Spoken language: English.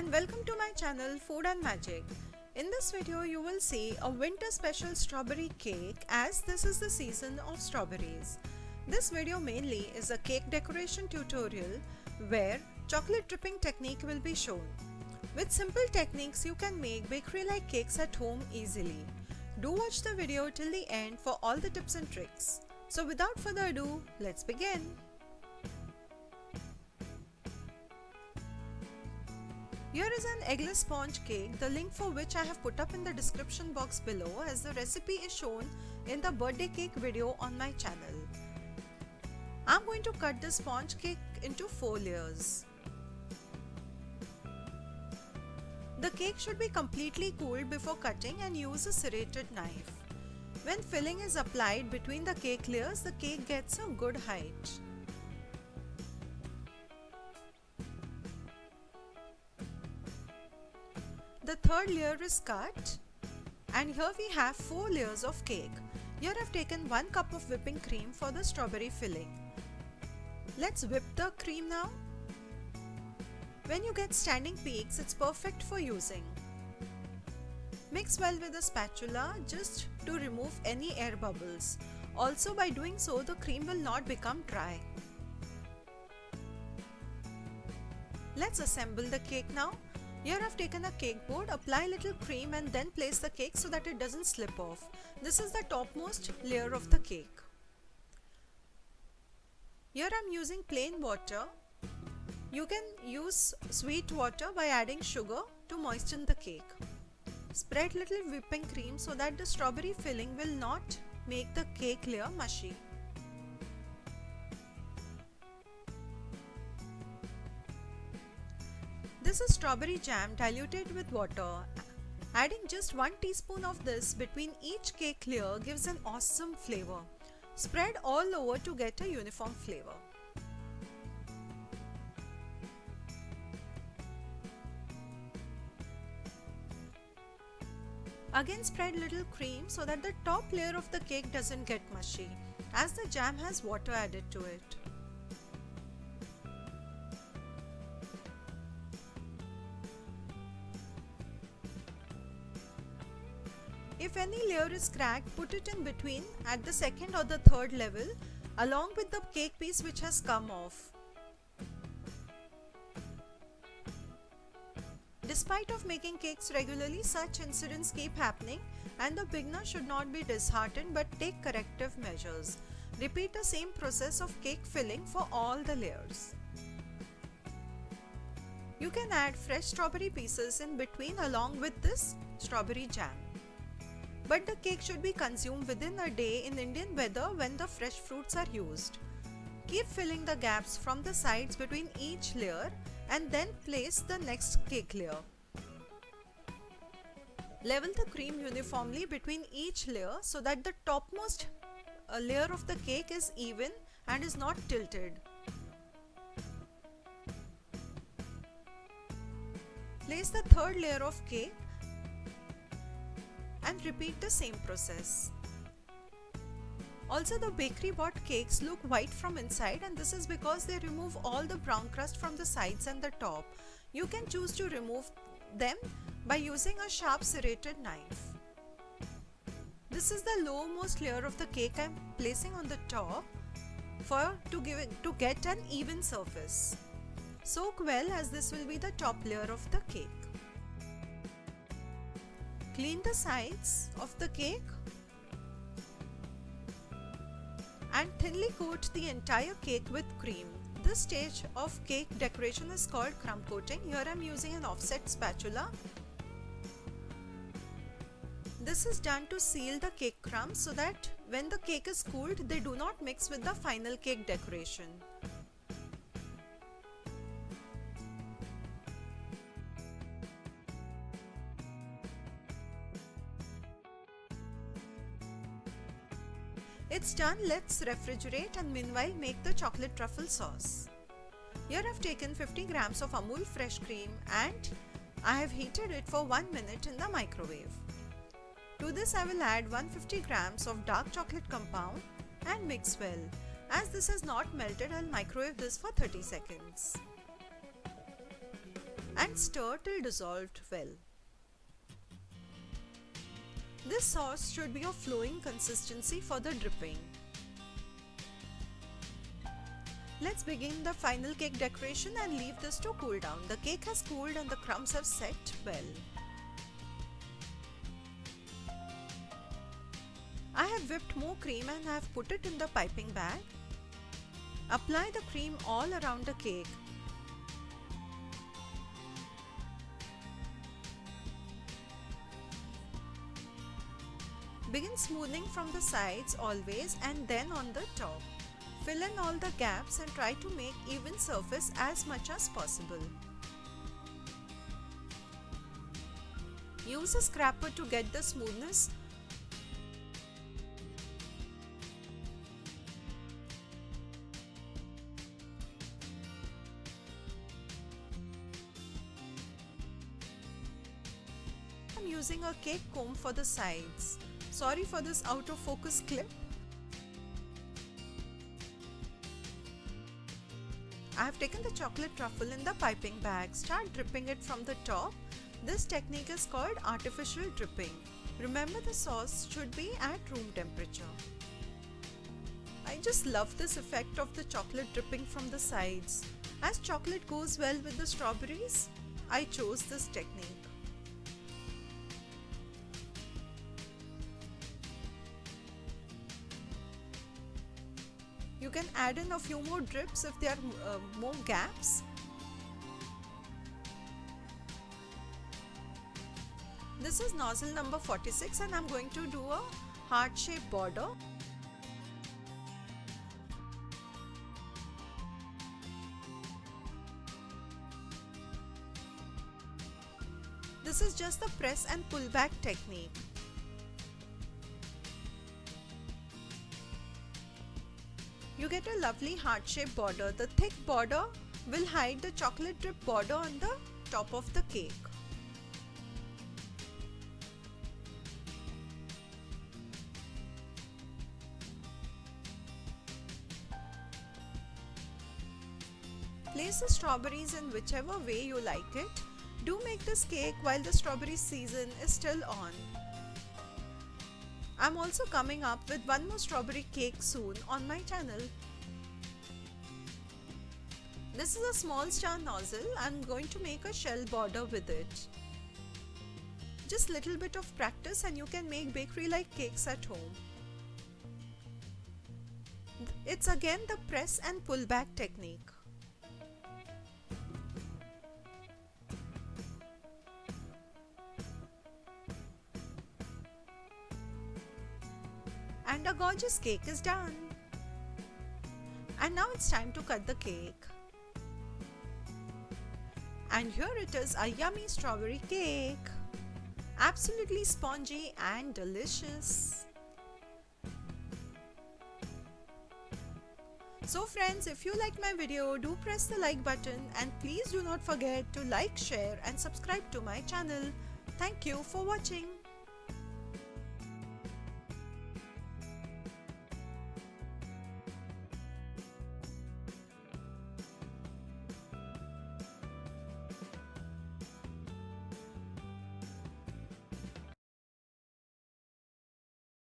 and welcome to my channel Food and Magic. In this video you will see a winter special strawberry cake as this is the season of strawberries. This video mainly is a cake decoration tutorial where chocolate dripping technique will be shown. With simple techniques you can make bakery like cakes at home easily. Do watch the video till the end for all the tips and tricks. So without further ado, let's begin. Here is an eggless sponge cake, the link for which I have put up in the description box below as the recipe is shown in the birthday cake video on my channel. I am going to cut the sponge cake into 4 layers. The cake should be completely cooled before cutting and use a serrated knife. When filling is applied between the cake layers, the cake gets a good height. The third layer is cut and here we have 4 layers of cake. Here I have taken 1 cup of whipping cream for the strawberry filling. Let's whip the cream now. When you get standing peaks, it's perfect for using. Mix well with a spatula just to remove any air bubbles. Also, by doing so, the cream will not become dry. Let's assemble the cake now. Here I have taken a cake board, apply little cream and then place the cake so that it doesn't slip off. This is the topmost layer of the cake. Here I am using plain water. You can use sweet water by adding sugar to moisten the cake. Spread little whipping cream so that the strawberry filling will not make the cake layer mushy. This is strawberry jam diluted with water. Adding just 1 teaspoon of this between each cake layer gives an awesome flavor. Spread all over to get a uniform flavor. Again spread little cream so that the top layer of the cake doesn't get mushy, as the jam has water added to it. If any layer is cracked, put it in between at the second or the third level along with the cake piece which has come off. Despite of making cakes regularly, such incidents keep happening and the beginner should not be disheartened but take corrective measures. Repeat the same process of cake filling for all the layers. You can add fresh strawberry pieces in between along with this strawberry jam. But the cake should be consumed within a day in Indian weather when the fresh fruits are used. Keep filling the gaps from the sides between each layer and then place the next cake layer. Level the cream uniformly between each layer so that the topmost layer of the cake is even and is not tilted. Place the third layer of cake and repeat the same process. Also, the bakery bought cakes look white from inside and this is because they remove all the brown crust from the sides and the top. You can choose to remove them by using a sharp serrated knife. This is the lowermost layer of the cake I am placing on the top to get an even surface. Soak well as this will be the top layer of the cake. Clean the sides of the cake and thinly coat the entire cake with cream. This stage of cake decoration is called crumb coating. Here I am using an offset spatula. This is done to seal the cake crumbs so that when the cake is cooled, they do not mix with the final cake decoration. It's done, let's refrigerate and meanwhile make the chocolate truffle sauce. Here I have taken 50 grams of Amul fresh cream and I have heated it for 1 minute in the microwave. To this I will add 150 grams of dark chocolate compound and mix well. As this has not melted, I'll microwave this for 30 seconds. And stir till dissolved well. This sauce should be of flowing consistency for the dripping. Let's begin the final cake decoration and leave this to cool down. The cake has cooled and the crumbs have set well. I have whipped more cream and I have put it in the piping bag. Apply the cream all around the cake. Begin smoothing from the sides always and then on the top. Fill in all the gaps and try to make even surface as much as possible. Use a scraper to get the smoothness. I'm using a cake comb for the sides. Sorry for this out of focus clip. I have taken the chocolate truffle in the piping bag. Start dripping it from the top. This technique is called artificial dripping. Remember, the sauce should be at room temperature. I just love this effect of the chocolate dripping from the sides. As chocolate goes well with the strawberries, I chose this technique. You can add in a few more drips if there are more gaps. This is nozzle number 46 and I'm going to do a heart-shaped border. This is just the press and pull back technique. You get a lovely heart-shaped border. The thick border will hide the chocolate drip border on the top of the cake. Place the strawberries in whichever way you like it. Do make this cake while the strawberry season is still on. I'm also coming up with one more strawberry cake soon on my channel. This is a small star nozzle. I'm going to make a shell border with it. Just little bit of practice and you can make bakery-like cakes at home. It's again the press and pull back technique. And a gorgeous cake is done. And now it's time to cut the cake. And here it is, a yummy strawberry cake. Absolutely spongy and delicious. So friends, if you like my video, do press the like button and please do not forget to like, share and subscribe to my channel. Thank you for watching.